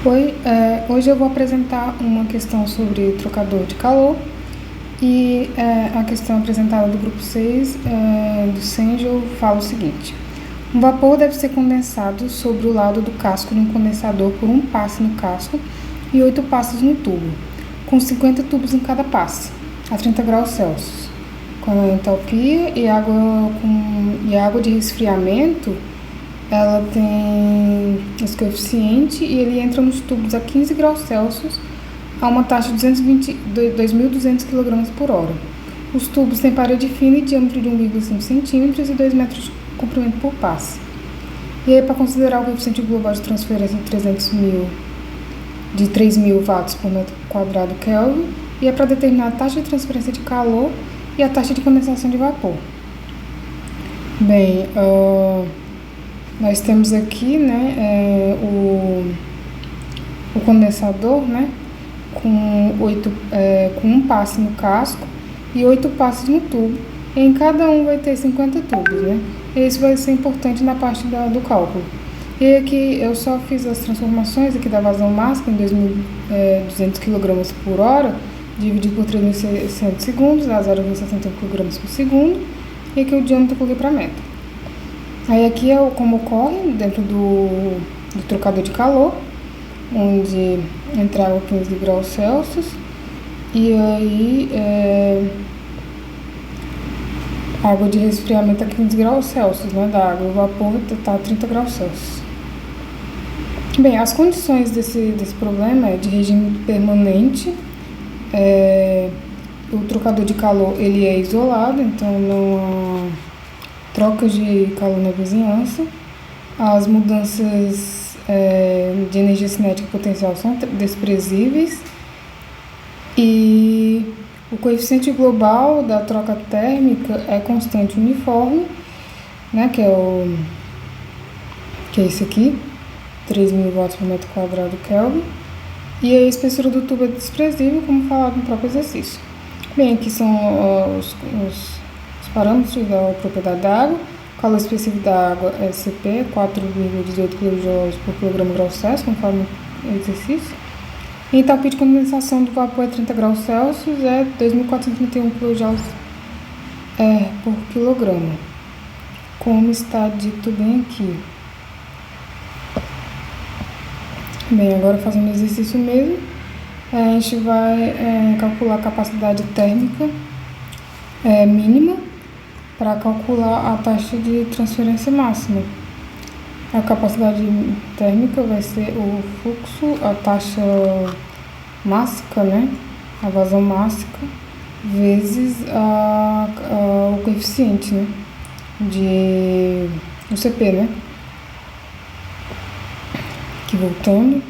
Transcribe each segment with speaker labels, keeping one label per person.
Speaker 1: Oi, hoje eu vou apresentar uma questão sobre trocador de calor e a questão apresentada do grupo 6 do Sengel fala o seguinte: um vapor deve ser condensado sobre o lado do casco de um condensador por um passe no casco e 8 passes no tubo, com 50 tubos em cada passe, a 30 graus Celsius. Com a entalpia e água de resfriamento, ela tem esse coeficiente e ele entra nos tubos a 15 graus Celsius a uma taxa de 2.200 kg por hora. Os tubos têm parede fina e diâmetro de 1,5 cm e 2 metros de comprimento por passe. E aí, para considerar o coeficiente global de transferência de 3.000 watts por metro quadrado Kelvin, e é para determinar a taxa de transferência de calor e a taxa de condensação de vapor. Bem, nós temos aqui, né, o condensador, né, com um passe no casco e 8 passes no tubo. E em cada um vai ter 50 tubos, né? E isso vai ser importante na parte do cálculo. E aqui eu só fiz as transformações aqui da vazão máxima em 2.200 kg por hora, dividido por 3.600 segundos, a 0,61 kg por segundo, e aqui o diâmetro eu coloquei para metro. Aí aqui é como ocorre dentro do trocador de calor, onde entra água a 15 graus Celsius, e aí água de resfriamento a 15 graus Celsius, né, da água, o vapor está a 30 graus Celsius. Bem, as condições desse problema é de regime permanente. O trocador de calor ele é isolado, então não há troca de calor na vizinhança. As mudanças de energia cinética e potencial são desprezíveis e o coeficiente global da troca térmica é constante uniforme, né, que é esse aqui, 3.000 watts por metro quadrado Kelvin. E a espessura do tubo é desprezível, como falado no próprio exercício. Bem, aqui são os parâmetros da propriedade da água. O calor específico da água é CP, 4,18 kJ por kg grau Celsius, conforme o exercício. E a entalpia de condensação do vapor é 30 graus Celsius, é 2.431 kJ por quilograma, como está dito bem aqui. Bem, agora fazendo o exercício mesmo, a gente vai calcular a capacidade térmica mínima para calcular a taxa de transferência máxima. A capacidade térmica vai ser o fluxo, a taxa mássica, né, a vazão mássica, vezes o coeficiente, né, o CP, né. Aqui voltando,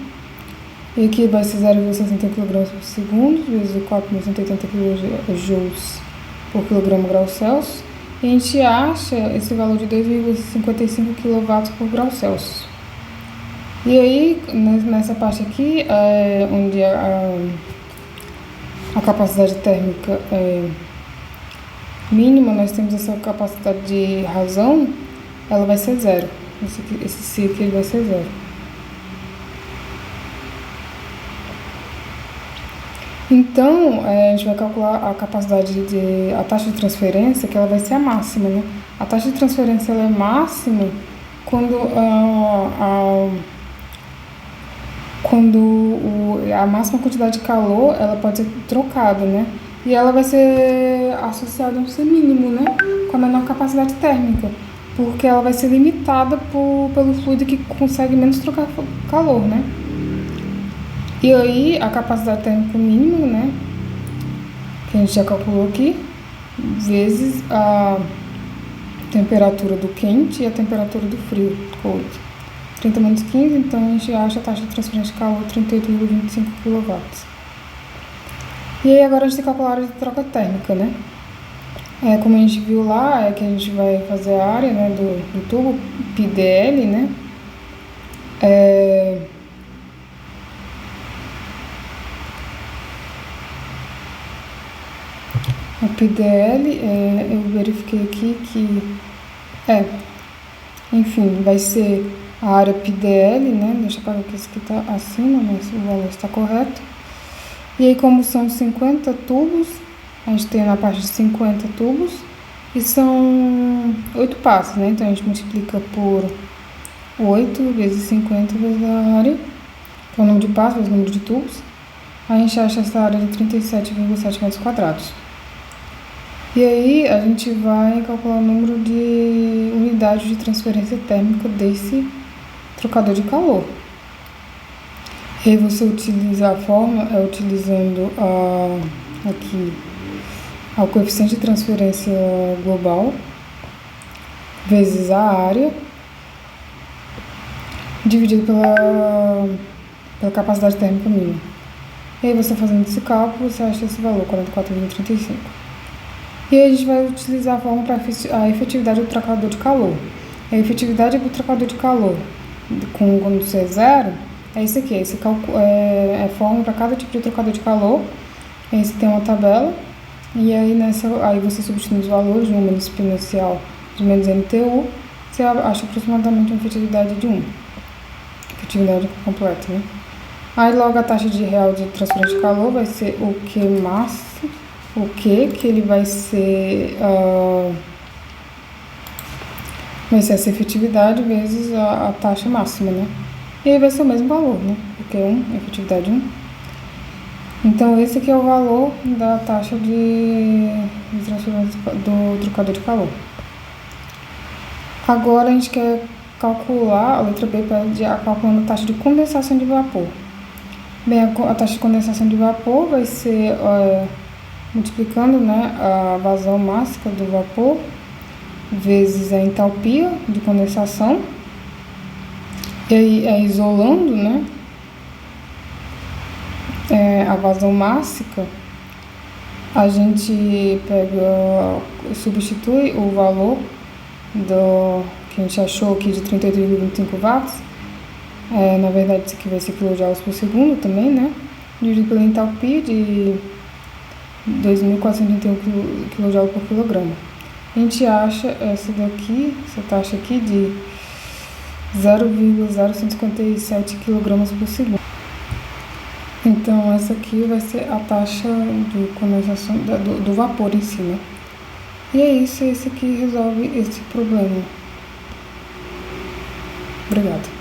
Speaker 1: e aqui vai ser 0,61 kg por segundo, vezes o 4.180 kJ por kg grau Celsius, e a gente acha esse valor de 2,55 kW por grau Celsius. E aí, nessa parte aqui, onde a capacidade térmica é mínima, nós temos essa capacidade de razão, ela vai ser zero. Esse C aqui ele vai ser zero. Então, a gente vai calcular a capacidade a taxa de transferência, que ela vai ser a máxima, né? A taxa de transferência ela é máxima quando a máxima quantidade de calor ela pode ser trocada, né? E ela vai ser associada a um C mínimo, né? Com a menor capacidade térmica, porque ela vai ser limitada pelo fluido que consegue menos trocar calor, né? E aí, a capacidade térmica mínima, né, que a gente já calculou aqui, vezes a temperatura do quente e a temperatura do frio, 30 menos 15, então a gente acha a taxa de transferência de calor 38,25 kW. E aí, agora a gente tem que calcular a área de troca térmica, né. Como a gente viu lá, que a gente vai fazer a área, né, do tubo, πdl, né, o πdl, eu verifiquei aqui que, enfim, vai ser a área PDL, né? Deixa eu pagar que esse aqui está acima, mas o valor está correto. E aí, como são 50 tubos, a gente tem na parte de 50 tubos e são 8 passos, né? Então a gente multiplica por 8 vezes 50 vezes a área, que é o número de passos vezes o número de tubos. A gente acha essa área de 37,7 metros quadrados. E aí a gente vai calcular o número de unidades de transferência térmica desse trocador de calor. E aí você utiliza a fórmula utilizando aqui o coeficiente de transferência global vezes a área dividido pela capacidade térmica mínima. E aí você fazendo esse cálculo, você acha esse valor, 44,35. E aí a gente vai utilizar a fórmula para a efetividade do trocador de calor. A efetividade do trocador de calor quando você é zero, é isso aqui. Esse cálculo é fórmula para cada tipo de trocador de calor. Aí você tem uma tabela. E aí, aí você substitui os valores de um menos exponencial de menos NTU. Você acha aproximadamente uma efetividade de 1. Efetividade completa, né? Aí logo a taxa de real de transferência de calor vai ser o Q máximo. O Q, que ele vai ser essa efetividade vezes a taxa máxima, né? E aí vai ser o mesmo valor, né? Porque 1, efetividade 1. Então esse aqui é o valor da taxa de transferência do trocador de calor. Agora a gente quer calcular, a letra B pede calculando a taxa de condensação de vapor. Bem, a taxa de condensação de vapor vai ser multiplicando, né, a vazão máxima do vapor vezes a entalpia de condensação. E aí isolando, né, a vazão máxima, a gente substitui o valor que a gente achou aqui de 38,25 watts. Na verdade, isso aqui vai ser kJ por segundo também, né? Dividido pela entalpia de 2.431 kJ por quilograma. A gente acha essa taxa aqui de 0,0157 kg por segundo. Então, essa aqui vai ser a taxa de condensação do vapor em si, né? E é isso, esse aqui resolve esse problema. Obrigada.